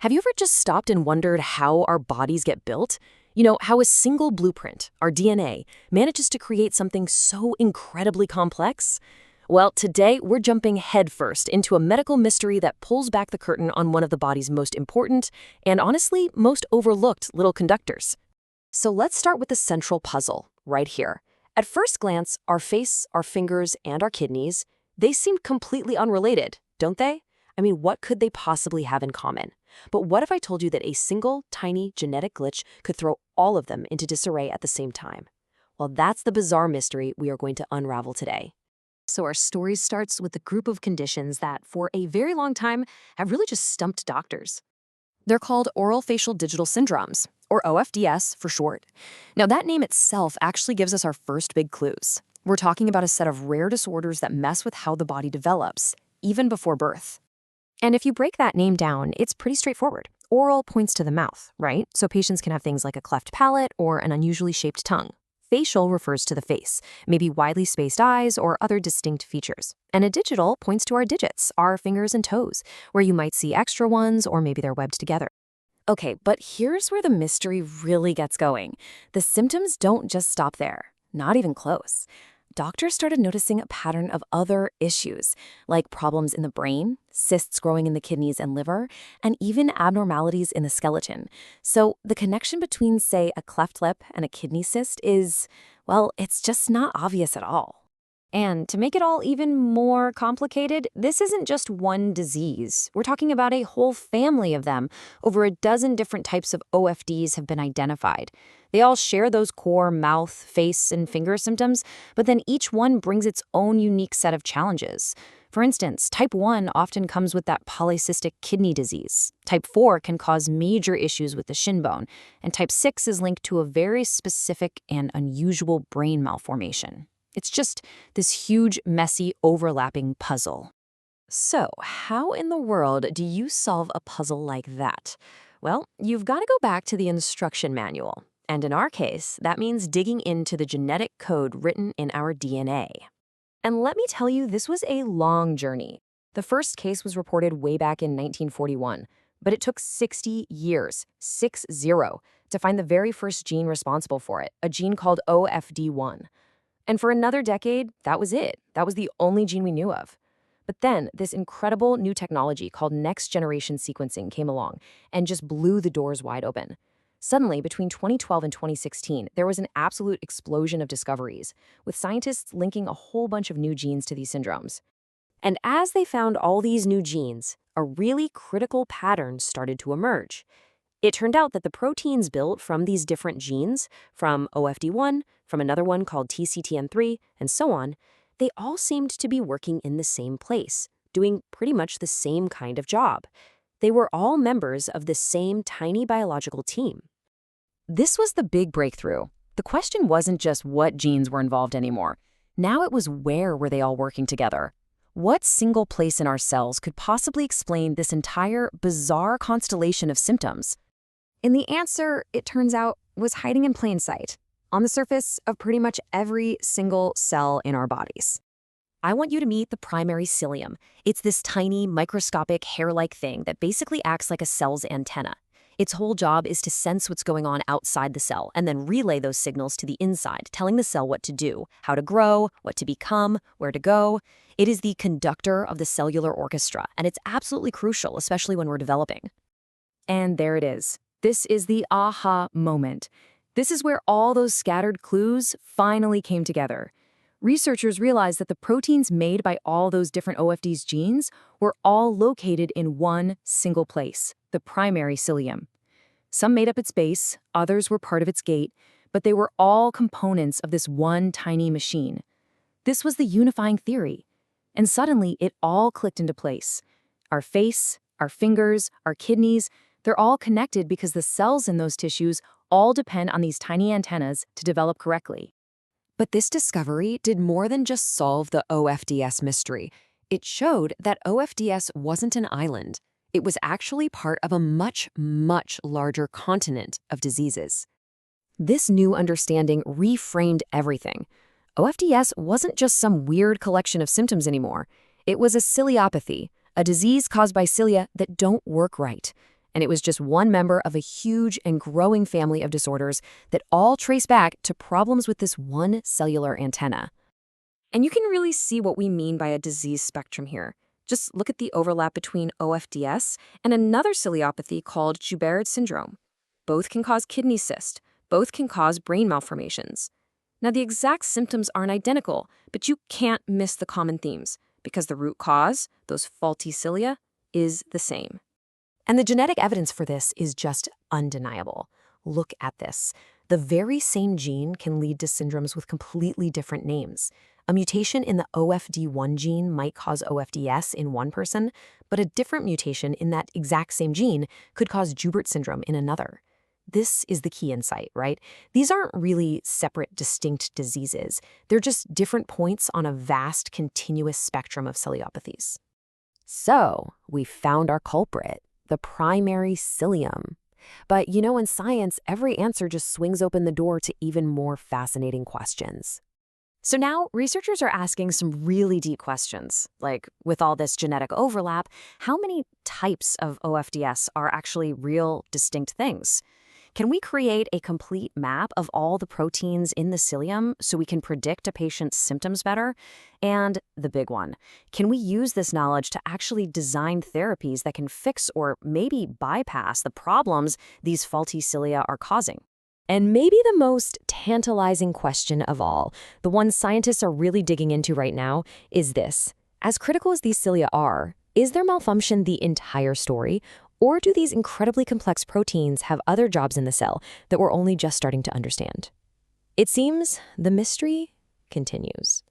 Have you ever just stopped and wondered how our bodies get built? You know, how a single blueprint, our DNA, manages to create something so incredibly complex? Well, today we're jumping headfirst into a medical mystery that pulls back the curtain on one of the body's most important and honestly, most overlooked little conductors. So let's start with the central puzzle, right here. At first glance, our face, our fingers, and our kidneys, they seem completely unrelated, don't they? I mean, what could they possibly have in common? But what if I told you that a single, tiny genetic glitch could throw all of them into disarray at the same time? Well, that's the bizarre mystery we are going to unravel today. So our story starts with a group of conditions that, for a very long time, have really just stumped doctors. They're called oral facial digital syndromes, or OFDS for short. Now, that name itself actually gives us our first big clues. We're talking about a set of rare disorders that mess with how the body develops, even before birth. And if you break that name down, it's pretty straightforward. Oral points to the mouth, right? So patients can have things like a cleft palate or an unusually shaped tongue. Facial refers to the face, maybe widely spaced eyes or other distinct features. And a digital points to our digits, our fingers and toes, where you might see extra ones or maybe they're webbed together. Okay, but here's where the mystery really gets going. The symptoms don't just stop there, not even close. Doctors started noticing a pattern of other issues, like problems in the brain, cysts growing in the kidneys and liver, and even abnormalities in the skeleton. So the connection between, say, a cleft lip and a kidney cyst is, well, it's just not obvious at all. And to make it all even more complicated, this isn't just one disease. We're talking about a whole family of them. Over a dozen different types of OFDs have been identified. They all share those core mouth, face, and finger symptoms, but then each one brings its own unique set of challenges. For instance, type 1 often comes with that polycystic kidney disease. Type 4 can cause major issues with the shin bone, and type 6 is linked to a very specific and unusual brain malformation. It's just this huge, messy, overlapping puzzle. So, how in the world do you solve a puzzle like that? Well, you've got to go back to the instruction manual. And in our case, that means digging into the genetic code written in our DNA. And let me tell you, this was a long journey. The first case was reported way back in 1941, but it took 60 years, 60, to find the very first gene responsible for it, a gene called OFD1. And for another decade, that was it. That was the only gene we knew of. But then this incredible new technology called next-generation sequencing came along and just blew the doors wide open. Suddenly, between 2012 and 2016, there was an absolute explosion of discoveries, with scientists linking a whole bunch of new genes to these syndromes. And as they found all these new genes, a really critical pattern started to emerge. It turned out that the proteins built from these different genes, from OFD1, from another one called TCTN3, and so on, they all seemed to be working in the same place, doing pretty much the same kind of job. They were all members of the same tiny biological team. This was the big breakthrough. The question wasn't just what genes were involved anymore. Now it was where were they all working together? What single place in our cells could possibly explain this entire bizarre constellation of symptoms? And the answer, it turns out, was hiding in plain sight, on the surface of pretty much every single cell in our bodies. I want you to meet the primary cilium. It's this tiny, microscopic, hair-like thing that basically acts like a cell's antenna. Its whole job is to sense what's going on outside the cell and then relay those signals to the inside, telling the cell what to do, how to grow, what to become, where to go. It is the conductor of the cellular orchestra, and it's absolutely crucial, especially when we're developing. And there it is. This is the aha moment. This is where all those scattered clues finally came together. Researchers realized that the proteins made by all those different OFD's genes were all located in one single place, the primary cilium. Some made up its base, others were part of its gate, but they were all components of this one tiny machine. This was the unifying theory. And suddenly, it all clicked into place. Our face, our fingers, our kidneys, they're all connected because the cells in those tissues all depend on these tiny antennas to develop correctly. But this discovery did more than just solve the OFDS mystery. It showed that OFDS wasn't an island. It was actually part of a much, much larger continent of diseases. This new understanding reframed everything. OFDS wasn't just some weird collection of symptoms anymore. It was a ciliopathy, a disease caused by cilia that don't work right. and it was just one member of a huge and growing family of disorders that all trace back to problems with this one cellular antenna. And you can really see what we mean by a disease spectrum here. Just look at the overlap between OFDS and another ciliopathy called Joubert syndrome. Both can cause kidney cyst. Both can cause brain malformations. Now, the exact symptoms aren't identical, but you can't miss the common themes because the root cause, those faulty cilia, is the same. And the genetic evidence for this is just undeniable. Look at this. The very same gene can lead to syndromes with completely different names. A mutation in the OFD1 gene might cause OFDS in one person, but a different mutation in that exact same gene could cause Joubert syndrome in another. This is the key insight, right? These aren't really separate, distinct diseases. They're just different points on a vast, continuous spectrum of ciliopathies. So, we found our culprit, the primary cilium. But in science, every answer just swings open the door to even more fascinating questions. So now, researchers are asking some really deep questions, like, with all this genetic overlap, how many types of OFDS are actually real, distinct things? Can we create a complete map of all the proteins in the cilium so we can predict a patient's symptoms better? And the big one, can we use this knowledge to actually design therapies that can fix or maybe bypass the problems these faulty cilia are causing? And maybe the most tantalizing question of all, the one scientists are really digging into right now, is this. As critical as these cilia are, is their malfunction the entire story? Or do these incredibly complex proteins have other jobs in the cell that we're only just starting to understand? It seems the mystery continues.